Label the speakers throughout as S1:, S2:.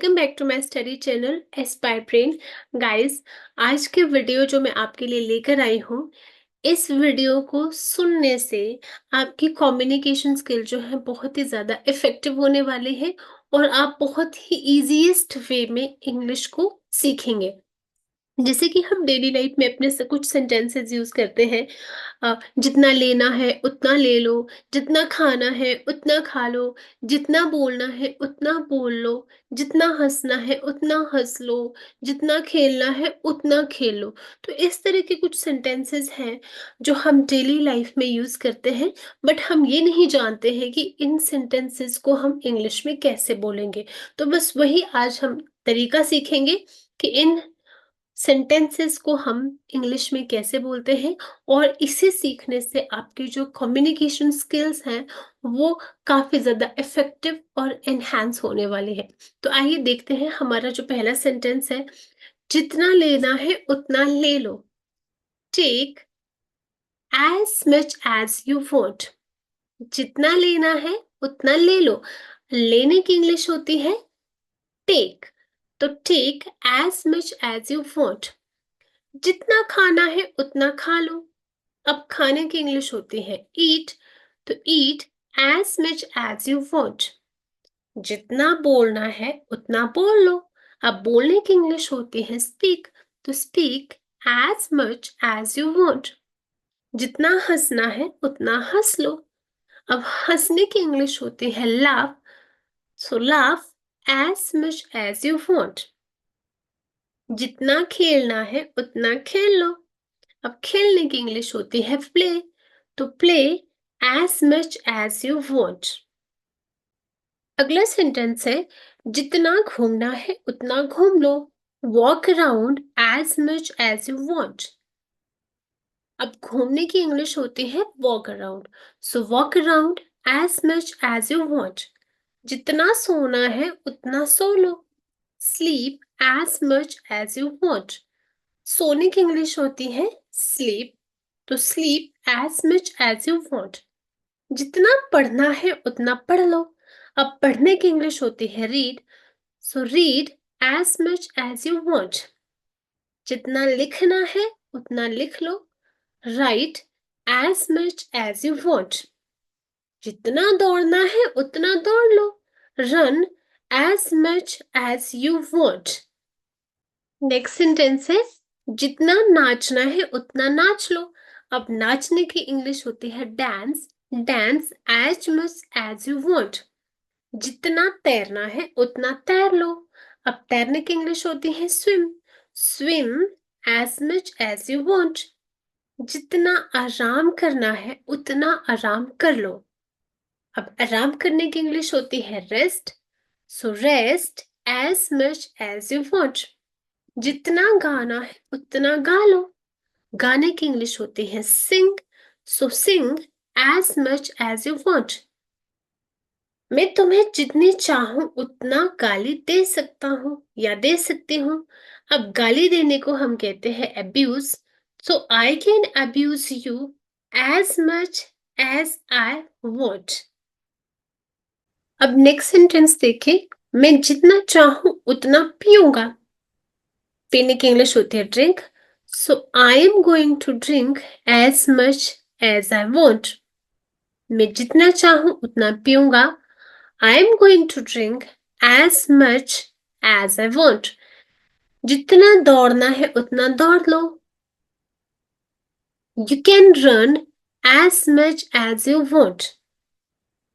S1: Welcome back to my study channel Aspire Brain. Guys, आज के video जो मैं आपके लिए लेकर आई हूँ, इस वीडियो को सुनने से आपकी कम्युनिकेशन स्किल जो है बहुत ही ज़्यादा इफ़ेक्टिव होने वाले हैं और आप बहुत ही ईज़ीएस्ट वे में इंग्लिश को सीखेंगे। जैसे कि हम डेली लाइफ में अपने से कुछ सेंटेंसेस यूज़ करते हैं। जितना लेना है उतना ले लो, जितना खाना है उतना खा लो, जितना बोलना है उतना बोल लो, जितना हँसना है उतना हँस लो, जितना खेलना है उतना खेल लो। तो इस तरह के कुछ सेंटेंसेस हैं जो हम डेली लाइफ में यूज़ करते हैं, बट हम ये नहीं जानते हैं कि इन सेंटेंसेस को हम इंग्लिश में कैसे बोलेंगे। तो बस वही आज हम तरीका सीखेंगे कि इन सेंटेंसेस को हम इंग्लिश में कैसे बोलते हैं, और इसे सीखने से आपकी जो कम्युनिकेशन स्किल्स हैं वो काफ़ी ज़्यादा इफ़ेक्टिव और एनहांस होने वाले हैं। तो आइए देखते हैं हमारा जो पहला सेंटेंस है। जितना लेना है उतना ले लो। Take as much as you want. जितना लेना है उतना ले लो। लेने की इंग्लिश होती है टेक। तो take as much as you want. जितना खाना है उतना खा लो। अब खाने की इंग्लिश होती है ईट। तो eat as much as you want. जितना बोलना है उतना बोल लो। अब बोलने की इंग्लिश होती है स्पीक। तो speak as much as you want. जितना हंसना है उतना हंस लो। अब हंसने की इंग्लिश होती है laugh. So laugh as much as you want. जितना खेलना है उतना खेल लो। अब खेलने की इंग्लिश होती है प्ले। तो play as much as you want. अगला सेंटेंस है जितना घूमना है उतना घूम लो। Walk around as much as you want. अब घूमने की इंग्लिश होती है walk around. So walk around as much as you want. जितना सोना है उतना सो लो। Sleep as much as you want. सोने की इंग्लिश होती है स्लीप। तो sleep as much as you want. जितना पढ़ना है उतना पढ़ लो। अब पढ़ने की इंग्लिश होती है read. So read as much as you want. जितना लिखना है उतना लिख लो। Write as much as you want. जितना दौड़ना है उतना दौड़ लो। Run as much as you want. Next sentence है जितना नाचना है उतना नाच लो। अब नाचने की इंग्लिश होती है dance. Dance as much as you want. जितना तैरना है उतना तैर लो। अब तैरने की इंग्लिश होती है swim. Swim as much as you want. जितना आराम करना है उतना आराम कर लो। अब आराम करने की इंग्लिश होती है rest. So rest as much as you want. जितना गाना है उतना गा लो। गाने की इंग्लिश होती है sing. So sing as much as you want. मैं तुम्हें जितनी चाहूं उतना गाली दे सकता हूँ या दे सकती हूँ। अब गाली देने को हम कहते हैं abuse. So I can abuse you as much as I want. अब नेक्स्ट सेंटेंस देखें। मैं जितना चाहूं उतना पीऊंगा। पीने की इंग्लिश होती है drink. So I am going to drink as much as I want. मैं जितना चाहूं उतना पीऊंगा। I am going to drink as much as I want. जितना दौड़ना है उतना दौड़ लो। You can run as much as you want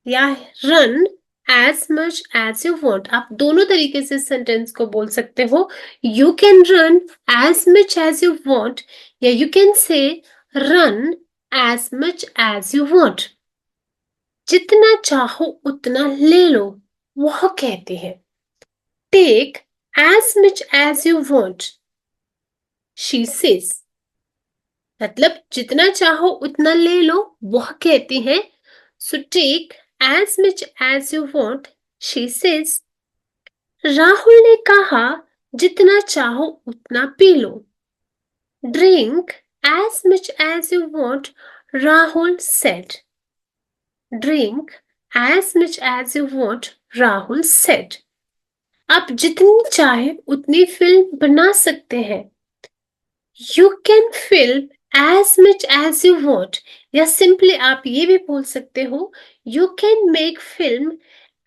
S1: या run as much as you want. आप दोनों तरीके से सेंटेंस को बोल सकते हो। You can run as much as you want या you can say run as much as you want. जितना चाहो उतना ले लो, वह कहते हैं take as much as you want. She says. मतलब जितना चाहो उतना ले लो, वह कहती है so take as much as you want, she says. Rahul ने कहा जितना चाहो उतना पी लो। Drink as much as you want, Rahul said. Drink as much as you want, Rahul said. आप जितनी चाहे उतनी फिल्म बना सकते हैं। You can film as much as you want, या सिंपली आप ये भी बोल सकते हो, you can make film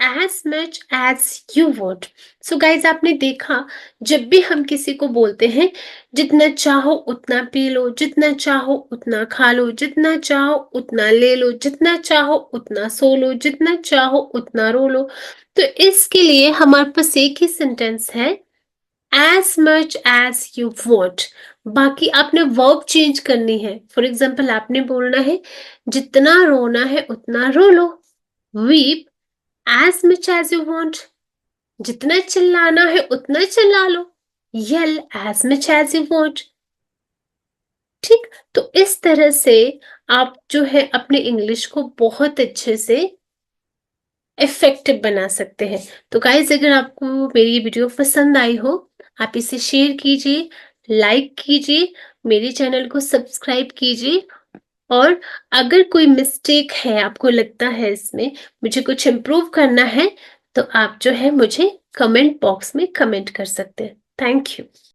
S1: as much as you want. So guys, आपने देखा, जब भी हम किसी को बोलते हैं जितना चाहो उतना पी लो, जितना चाहो उतना खा लो, जितना चाहो उतना ले लो, जितना चाहो उतना सो लो, जितना चाहो उतना रो लो, तो इसके लिए हमारे पास एक ही सेंटेंस है, as much as you want. बाकी आपने वर्ब चेंज करनी है। फॉर एग्जाम्पल, आपने बोलना है जितना रोना है उतना रो लो, weep as much as you want. जितना चिल्लाना है उतना चिल्ला लो, yell as much as you want. ठीक, तो इस तरह से आप जो है अपने इंग्लिश को बहुत अच्छे से इफेक्टिव बना सकते हैं। तो गाइज, अगर आपको मेरी ये वीडियो पसंद आई हो, आप इसे शेयर कीजिए, लाइक कीजिए, मेरे चैनल को सब्सक्राइब कीजिए, और अगर कोई मिस्टेक है, आपको लगता है इसमें मुझे कुछ इम्प्रूव करना है, तो आप जो है मुझे कमेंट बॉक्स में कमेंट कर सकते हैं। Thank you.